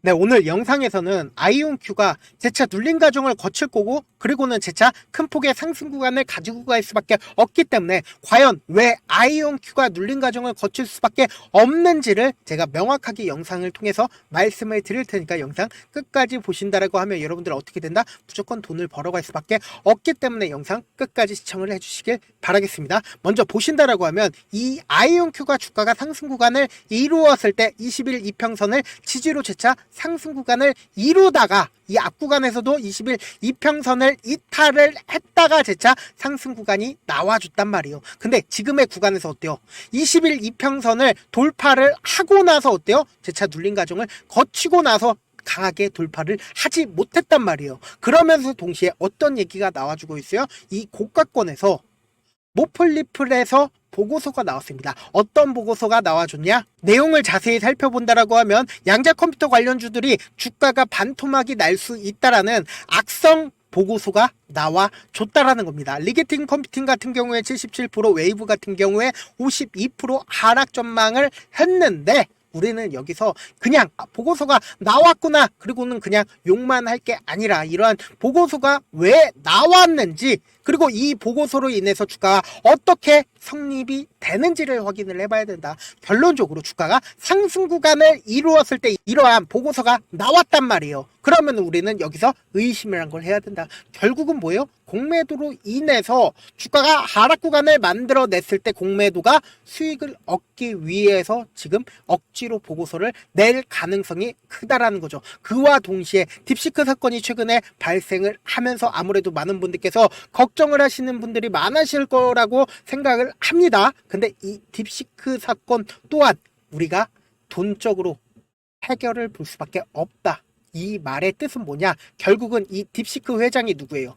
네, 오늘 영상에서는 아이온큐가 재차 눌림 과정을 거칠 거고, 그리고는 재차 큰 폭의 상승 구간을 가지고 갈 수밖에 없기 때문에 과연 왜 아이온큐가 눌림 과정을 거칠 수밖에 없는지를 제가 명확하게 영상을 통해서 말씀을 드릴 테니까 영상 끝까지 보신다라고 하면 여러분들 어떻게 된다? 무조건 돈을 벌어갈 수밖에 없기 때문에 영상 끝까지 시청을 해주시길 바라겠습니다. 먼저 보신다라고 하면 이 아이온큐가 주가가 상승 구간을 이루었을 때 20일 이평선을 지지로 재차 상승 구간을 이루다가 이 앞 구간에서도 20일 이평선을 이탈을 했다가 재차 상승 구간이 나와줬단 말이에요. 근데 지금의 구간에서 어때요? 20일 이평선을 돌파를 하고 나서 어때요? 재차 눌림 과정을 거치고 나서 강하게 돌파를 하지 못했단 말이에요. 그러면서 동시에 어떤 얘기가 나와주고 있어요? 이 고가권에서 모플리플에서 보고서가 나왔습니다. 어떤 보고서가 나와줬냐? 내용을 자세히 살펴본다라고 하면 양자 컴퓨터 관련주들이 주가가 반토막이 날 수 있다라는 악성 보고서가 나와줬다라는 겁니다. 리게팅 컴퓨팅 같은 경우에 77%, 웨이브 같은 경우에 52% 하락 전망을 했는데 우리는 여기서 그냥 보고서가 나왔구나 그리고는 그냥 욕만 할 게 아니라 이러한 보고서가 왜 나왔는지 그리고 이 보고서로 인해서 주가가 어떻게 성립이 되는지를 확인을 해봐야 된다. 결론적으로 주가가 상승 구간을 이루었을 때 이러한 보고서가 나왔단 말이에요. 그러면 우리는 여기서 의심이란 걸 해야 된다. 결국은 뭐예요? 공매도로 인해서 주가가 하락 구간을 만들어냈을 때 공매도가 수익을 얻기 위해서 지금 억지로 보고서를 낼 가능성이 크다라는 거죠. 그와 동시에 딥시크 사건이 최근에 발생을 하면서 아무래도 많은 분들께서 걱정을 하시는 분들이 많으실 거라고 생각을 합니다. 근데 이 딥시크 사건 또한 우리가 돈적으로 해결을 볼 수밖에 없다. 이 말의 뜻은 뭐냐? 결국은 이 딥시크 회장이 누구예요?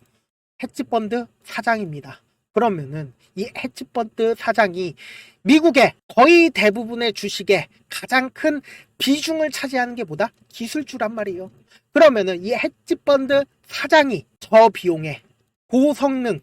헤지펀드 사장입니다. 그러면은 이 헤지펀드 사장이 미국의 거의 대부분의 주식에 가장 큰 비중을 차지하는 게 뭐다? 기술주란 말이에요. 그러면은 이 헤지펀드 사장이 저비용에 고성능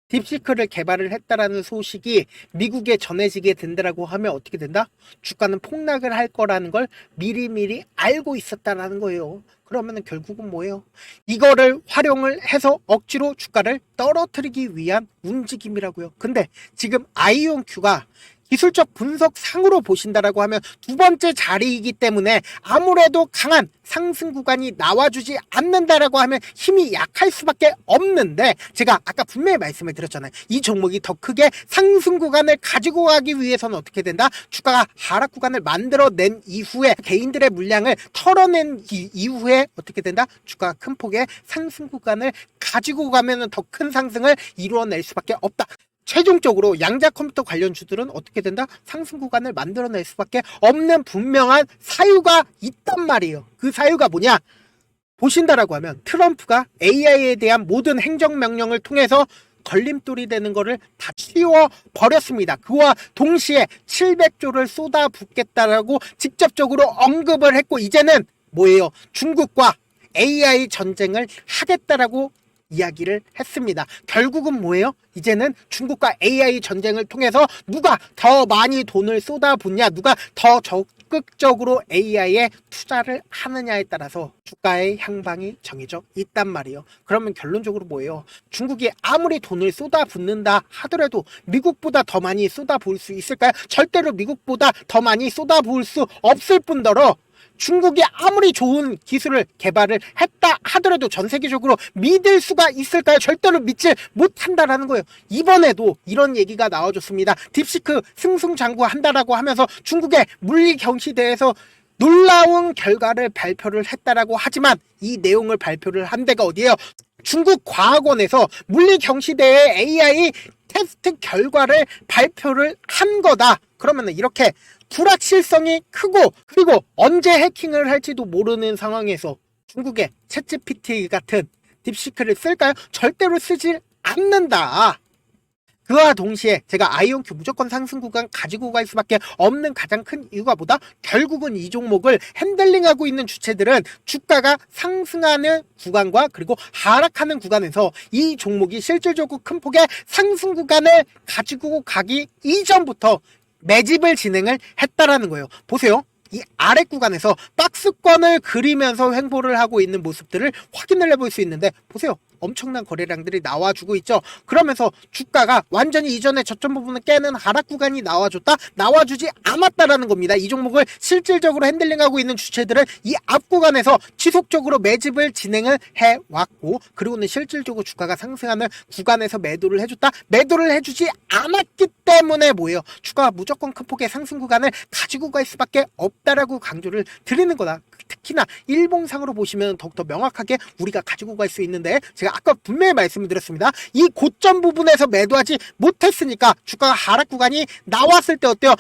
딥시크를 개발을 했다라는 소식이 미국에 전해지게 된다라고 하면 어떻게 된다? 주가는 폭락을 할 거라는 걸 미리미리 알고 있었다라는 거예요. 그러면 결국은 뭐예요? 이거를 활용을 해서 억지로 주가를 떨어뜨리기 위한 움직임이라고요. 근데 지금 아이온큐가 기술적 분석 상으로 보신다라고 하면 두 번째 자리이기 때문에 아무래도 강한 상승 구간이 나와주지 않는다라고 하면 힘이 약할 수밖에 없는데 제가 아까 분명히 말씀을 드렸잖아요. 이 종목이 더 크게 상승 구간을 가지고 가기 위해서는 어떻게 된다? 주가가 하락 구간을 만들어낸 이후에 개인들의 물량을 털어낸 이후에 어떻게 된다? 주가가 큰 폭의 상승 구간을 가지고 가면 더 큰 상승을 이루어낼 수밖에 없다. 최종적으로 양자 컴퓨터 관련주들은 어떻게 된다? 상승 구간을 만들어낼 수밖에 없는 분명한 사유가 있단 말이에요. 그 사유가 뭐냐? 보신다라고 하면 트럼프가 AI에 대한 모든 행정명령을 통해서 걸림돌이 되는 거를 다 치워버렸습니다. 그와 동시에 700조를 쏟아붓겠다라고 직접적으로 언급을 했고 이제는 뭐예요? 중국과 AI 전쟁을 하겠다라고 이야기를 했습니다. 결국은 뭐예요? 이제는 중국과 AI 전쟁을 통해서 누가 더 많이 돈을 쏟아붓냐, 누가 더 적극적으로 AI에 투자를 하느냐에 따라서 주가의 향방이 정해져 있단 말이에요. 그러면 결론적으로 뭐예요? 중국이 아무리 돈을 쏟아붓는다 하더라도 미국보다 더 많이 쏟아부을 수 있을까요? 절대로 미국보다 더 많이 쏟아부을 수 없을 뿐더러 중국이 아무리 좋은 기술을 개발을 했다 하더라도 전 세계적으로 믿을 수가 있을까요? 절대로 믿지 못한다라는 거예요. 이번에도 이런 얘기가 나와줬습니다. 딥시크 승승장구한다라고 하면서 중국의 물리 경시대에서 놀라운 결과를 발표를 했다라고 하지만 이 내용을 발표를 한 데가 어디예요? 중국 과학원에서 물리 경시대의 AI 테스트 결과를 발표를 한 거다. 그러면 이렇게 불확실성이 크고 그리고 언제 해킹을 할지도 모르는 상황에서 중국의 챗GPT 같은 딥시크를 쓸까요? 절대로 쓰질 않는다. 그와 동시에 제가 아이온큐 무조건 상승 구간 가지고 갈 수밖에 없는 가장 큰 이유가 뭐다? 결국은 이 종목을 핸들링하고 있는 주체들은 주가가 상승하는 구간과 그리고 하락하는 구간에서 이 종목이 실질적으로 큰 폭의 상승 구간을 가지고 가기 이전부터 매집을 진행을 했다라는 거예요. 보세요. 이 아래 구간에서 박스권을 그리면서 횡보를 하고 있는 모습들을 확인을 해볼 수 있는데 보세요. 엄청난 거래량들이 나와주고 있죠. 그러면서 주가가 완전히 이전에 저점 부분을 깨는 하락 구간이 나와주지 않았다라는 겁니다. 이 종목을 실질적으로 핸들링하고 있는 주체들은 이 앞 구간에서 지속적으로 매집을 진행을 해왔고, 그리고는 실질적으로 주가가 상승하는 구간에서 매도를 해주지 않았기 때문에 뭐예요? 주가가 무조건 큰 폭의 상승 구간을 가지고 갈 수밖에 없다라고 강조를 드리는 거다. 특히나 일봉상으로 보시면 더욱더 명확하게 우리가 가지고 갈 수 있는데, 제가 아까 분명히 말씀을 드렸습니다. 이 고점 부분에서 매도하지 못했으니까 주가가 하락 구간이 나왔을 때 어때요?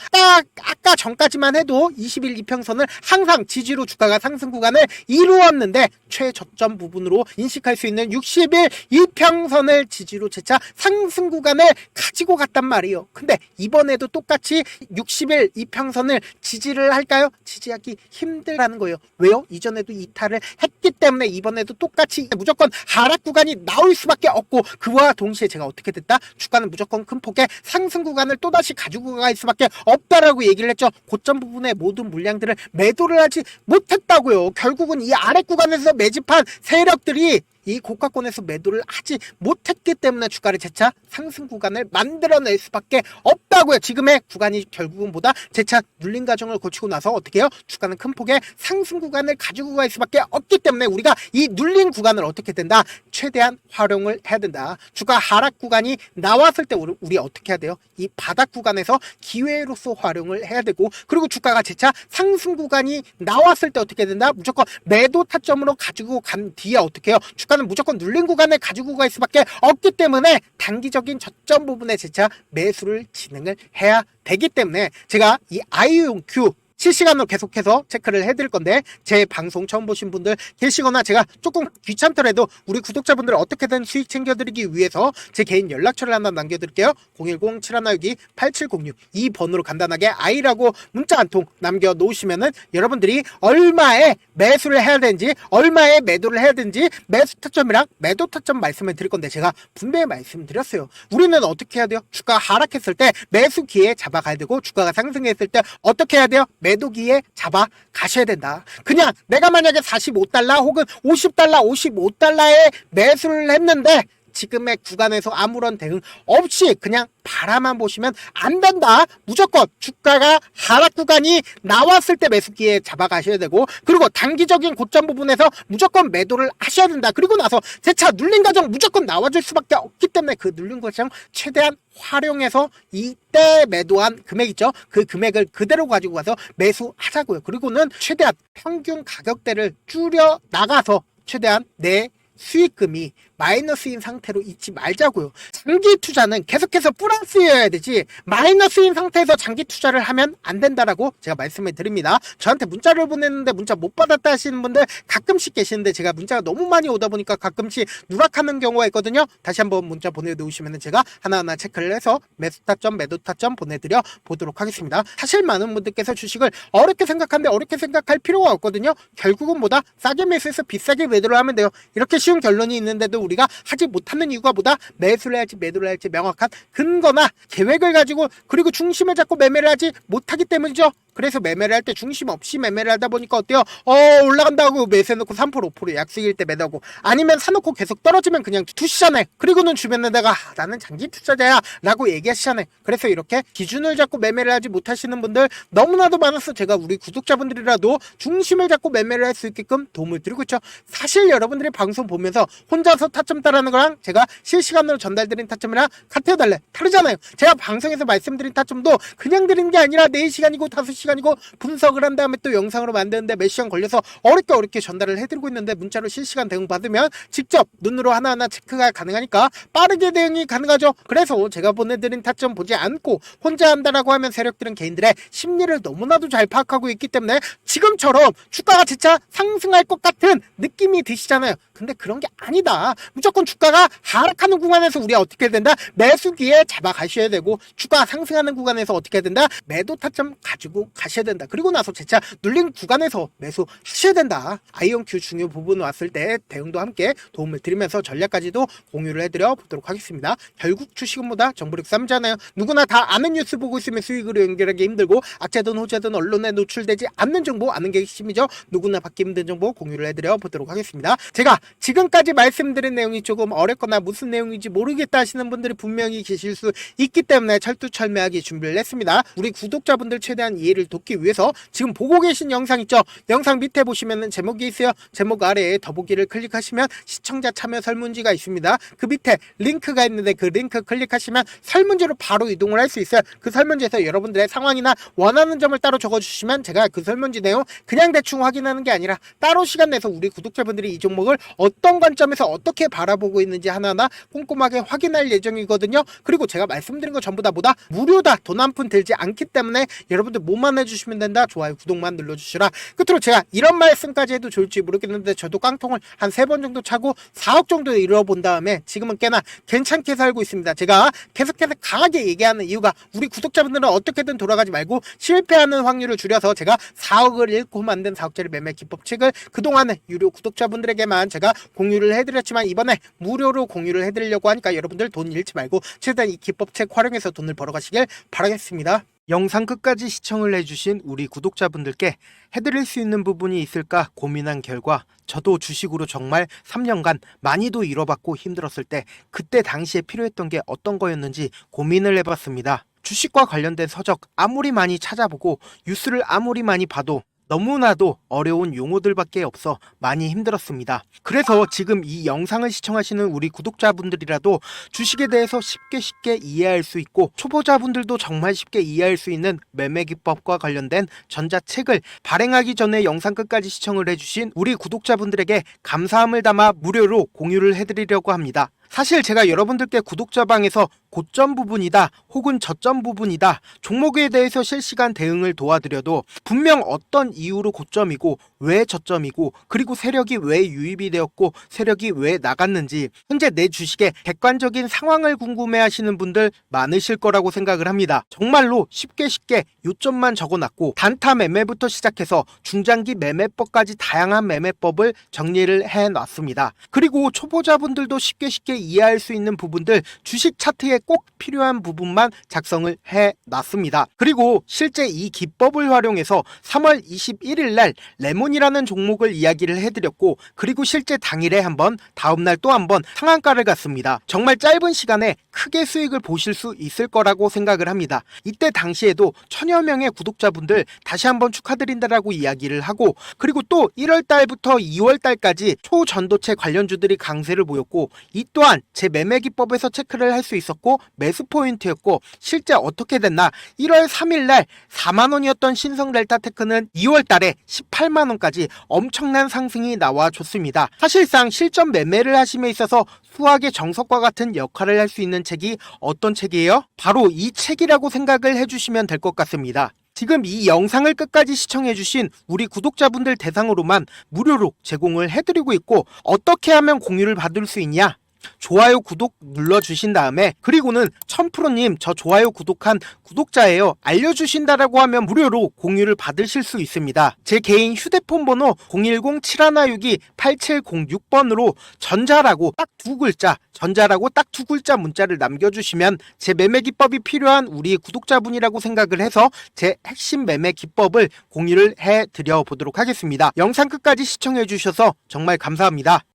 아까 전까지만 해도 20일 이평선을 항상 지지로 주가가 상승 구간을 이루었는데, 최저점 부분으로 인식할 수 있는 60일 이평선을 지지로 재차 상승 구간을 가지고 갔단 말이에요. 근데 이번에도 똑같이 60일 이평선을 지지를 할까요? 지지하기 힘들다는 거예요. 왜요? 이전에도 이탈을 했기 때문에 이번에도 똑같이 무조건 하락 구간이 나올 수밖에 없고, 그와 동시에 제가 어떻게 됐다? 주가는 무조건 큰 폭의 상승 구간을 또다시 가지고 갈 수밖에 없다라고 얘기를 했죠. 고점 부분의 모든 물량들을 매도를 하지 못했다고요. 결국은 이 아래 구간에서 매집한 세력들이 이 고가권에서 매도를 하지 못했기 때문에 주가를 재차 상승 구간을 만들어낼 수밖에 없다고요. 지금의 구간이 결국은 보다 재차 눌린 과정을 거치고 나서 어떻게 해요? 주가는 큰 폭의 상승 구간을 가지고 갈 수밖에 없기 때문에 우리가 이 눌린 구간을 어떻게 된다? 최대한 활용을 해야 된다. 주가 하락 구간이 나왔을 때 우리 어떻게 해야 돼요? 이 바닥 구간에서 기회로서 활용을 해야 되고, 그리고 주가가 재차 상승 구간이 나왔을 때 어떻게 된다? 무조건 매도 타점으로 가지고 간 뒤에 어떻게 해요? 주가는 무조건 눌린 구간을 가지고 갈 수밖에 없기 때문에 단기적인 저점 부분에 재차 매수를 진행을 해야 되기 때문에 제가 이 IUQ 실시간으로 계속해서 체크를 해드릴 건데, 제 방송 처음 보신 분들 계시거나 제가 조금 귀찮더라도 우리 구독자분들 어떻게든 수익 챙겨드리기 위해서 제 개인 연락처를 하나 남겨드릴게요. 010-7162-8706 이 번호로 간단하게 I라고 문자 한 통 남겨놓으시면은 여러분들이 얼마에 매수를 해야 되는지, 얼마에 매도를 해야 되는지 매수 타점이랑 매도 타점 말씀을 드릴 건데, 제가 분명히 말씀드렸어요. 우리는 어떻게 해야 돼요? 주가가 하락했을 때 매수 기회에 잡아가야 되고, 주가가 상승했을 때 어떻게 해야 돼요? 매도기에 잡아 가셔야 된다. 그냥 내가 만약에 45달러 혹은 50달러, 55달러에 매수를 했는데 지금의 구간에서 아무런 대응 없이 그냥 바라만 보시면 안 된다. 무조건 주가가 하락 구간이 나왔을 때 매수기에 잡아가셔야 되고, 그리고 단기적인 고점 부분에서 무조건 매도를 하셔야 된다. 그리고 나서 재차 눌린 과정 무조건 나와줄 수밖에 없기 때문에 그 눌린 과정 최대한 활용해서 이때 매도한 금액 있죠? 그 금액을 그대로 가지고 가서 매수하자고요. 그리고는 최대한 평균 가격대를 줄여 나가서 최대한 내 수익금이 마이너스인 상태로 있지 말자고요. 장기 투자는 계속해서 플러스여야 되지 마이너스인 상태에서 장기 투자를 하면 안 된다라고 제가 말씀을 드립니다. 저한테 문자를 보냈는데 문자 못 받았다 하시는 분들 가끔씩 계시는데, 제가 문자가 너무 많이 오다 보니까 가끔씩 누락하는 경우가 있거든요. 다시 한번 문자 보내놓으시면 제가 하나하나 체크를 해서 매수 타점, 매도 타점 보내드려 보도록 하겠습니다. 사실 많은 분들께서 주식을 어렵게 생각하는데 어렵게 생각할 필요가 없거든요. 결국은 뭐다? 싸게 매수해서 비싸게 매도를 하면 돼요. 이렇게 쉬운 결론이 있는데도 우리가 하지 못하는 이유가 뭐다? 매수를 해야지 매도를 할지 명확한 근거나 계획을 가지고, 그리고 중심을 잡고 매매를 하지 못하기 때문이죠. 그래서 매매를 할 때 중심 없이 매매를 하다 보니까 어때요? 올라간다고 매수해놓고 3% 5% 약수일 때 매도하고, 아니면 사놓고 계속 떨어지면 그냥 투시잖아요. 그리고는 주변에다가 나는 장기 투자자야 라고 얘기하시잖아요. 그래서 이렇게 기준을 잡고 매매를 하지 못하시는 분들 너무나도 많아서 제가 우리 구독자분들이라도 중심을 잡고 매매를 할 수 있게끔 도움을 드리고 있죠. 사실 여러분들이 방송 보면서 혼자서 타점 따라하는 거랑 제가 실시간으로 전달드린 타점이랑 같아요, 달라요? 다르잖아요. 제가 방송에서 말씀드린 타점도 그냥 드린 게 아니라 4시간이고 5시간이고 분석을 한 다음에 또 영상으로 만드는데 몇 시간 걸려서 어렵게 전달을 해드리고 있는데, 문자로 실시간 대응 받으면 직접 눈으로 하나하나 체크가 가능하니까 빠르게 대응이 가능하죠. 그래서 제가 보내드린 타점 보지 않고 혼자 한다라고 하면 세력들은 개인들의 심리를 너무나도 잘 파악하고 있기 때문에 지금처럼 주가가 진짜 상승할 것 같은 느낌이 드시잖아요. 근데 그런 게 아니다. 무조건 주가가 하락하는 구간에서 우리가 어떻게 해야 된다? 매수기에 잡아가셔야 되고, 주가가 상승하는 구간에서 어떻게 해야 된다? 매도 타점 가지고 가셔야 된다. 그리고 나서 재차 눌린 구간에서 매수하셔야 된다. 아이온큐 중요 부분 왔을 때 대응도 함께 도움을 드리면서 전략까지도 공유를 해드려 보도록 하겠습니다. 결국 주식은 뭐다? 정보력 쌈잖아요. 누구나 다 아는 뉴스 보고 있으면 수익으로 연결하기 힘들고 악재든 호재든 언론에 노출되지 않는 정보 아는 게 핵심이죠. 누구나 받기 힘든 정보 공유를 해드려 보도록 하겠습니다. 제가 지금까지 말씀드린 내용이 조금 어렵거나 무슨 내용인지 모르겠다 하시는 분들이 분명히 계실 수 있기 때문에 철두철미하게 준비를 했습니다. 우리 구독자분들 최대한 이해를 돕기 위해서 지금 보고 계신 영상 있죠? 영상 밑에 보시면 제목이 있어요. 제목 아래에 더보기를 클릭하시면 시청자 참여 설문지가 있습니다. 그 밑에 링크가 있는데 그 링크 클릭하시면 설문지로 바로 이동을 할 수 있어요. 그 설문지에서 여러분들의 상황이나 원하는 점을 따로 적어주시면 제가 그 설문지 내용 그냥 대충 확인하는 게 아니라 따로 시간 내서 우리 구독자분들이 이 종목을 어떤 관점에서 어떻게 바라보고 있는지 하나하나 꼼꼼하게 확인할 예정이거든요. 그리고 제가 말씀드린 거 전부 다 뭐다? 무료다. 돈 한 푼 들지 않기 때문에 여러분들 뭐만 해주시면 된다. 좋아요, 구독만 눌러주시라. 끝으로 제가 이런 말씀까지 해도 좋을지 모르겠는데 저도 깡통을 한 3번 정도 차고 4억 정도 이뤄본 다음에 지금은 꽤나 괜찮게 살고 있습니다. 제가 계속해서 강하게 얘기하는 이유가 우리 구독자분들은 어떻게든 돌아가지 말고 실패하는 확률을 줄여서 제가 4억을 잃고 만든 4억짜리 매매 기법책을 그동안에 유료 구독자분들에게만 제가 공유를 해드렸지만 이번에 무료로 공유를 해드리려고 하니까 여러분들 돈 잃지 말고 최대한 이 기법책 활용해서 돈을 벌어가시길 바라겠습니다. 영상 끝까지 시청을 해주신 우리 구독자분들께 해드릴 수 있는 부분이 있을까 고민한 결과 저도 주식으로 정말 3년간 많이도 잃어봤고 힘들었을 때 그때 당시에 필요했던 게 어떤 거였는지 고민을 해봤습니다. 주식과 관련된 서적 아무리 많이 찾아보고 뉴스를 아무리 많이 봐도 너무나도 어려운 용어들밖에 없어 많이 힘들었습니다. 그래서 지금 이 영상을 시청하시는 우리 구독자분들이라도 주식에 대해서 쉽게 이해할 수 있고 초보자분들도 정말 쉽게 이해할 수 있는 매매 기법과 관련된 전자책을 발행하기 전에 영상 끝까지 시청을 해주신 우리 구독자분들에게 감사함을 담아 무료로 공유를 해드리려고 합니다. 사실 제가 여러분들께 구독자방에서 고점 부분이다 혹은 저점 부분이다 종목에 대해서 실시간 대응을 도와드려도 분명 어떤 이유로 고점이고 왜 저점이고 그리고 세력이 왜 유입이 되었고 세력이 왜 나갔는지 현재 내 주식의 객관적인 상황을 궁금해 하시는 분들 많으실 거라고 생각을 합니다. 정말로 쉽게 요점만 적어놨고 단타 매매부터 시작해서 중장기 매매법까지 다양한 매매법을 정리를 해놨습니다. 그리고 초보자분들도 쉽게 이해할 수 있는 부분들 주식 차트에 꼭 필요한 부분만 작성을 해놨습니다. 그리고 실제 이 기법을 활용해서 3월 21일 날 레몬이라는 종목을 이야기를 해드렸고 그리고 실제 당일에 한번 다음날 또 한번 상한가를 갔습니다. 정말 짧은 시간에 크게 수익을 보실 수 있을 거라고 생각을 합니다. 이때 당시에도 1000여 명의 구독자분들 다시 한번 축하드린다라고 이야기를 하고 그리고 또 1월 달부터 2월 달까지 초전도체 관련주들이 강세를 보였고 이 또한 제 매매 기법에서 체크를 할 수 있었고 매수 포인트였고 실제 어떻게 됐나 1월 3일 날 4만원이었던 신성 델타테크는 2월 달에 18만원까지 엄청난 상승이 나와줬습니다. 사실상 실전 매매를 하심에 있어서 수학의 정석과 같은 역할을 할 수 있는 책이 어떤 책이에요? 바로 이 책이라고 생각을 해주시면 될 것 같습니다. 지금 이 영상을 끝까지 시청해주신 우리 구독자분들 대상으로만 무료로 제공을 해드리고 있고 어떻게 하면 공유를 받을 수 있냐? 좋아요 구독 눌러주신 다음에 그리고는 1000%님 저 좋아요 구독한 구독자예요 알려주신다라고 하면 무료로 공유를 받으실 수 있습니다. 제 개인 휴대폰 번호 010-7162-8706번으로 전자라고 딱 두 글자 문자를 남겨주시면 제 매매 기법이 필요한 우리 구독자분이라고 생각을 해서 제 핵심 매매 기법을 공유를 해드려 보도록 하겠습니다. 영상 끝까지 시청해 주셔서 정말 감사합니다.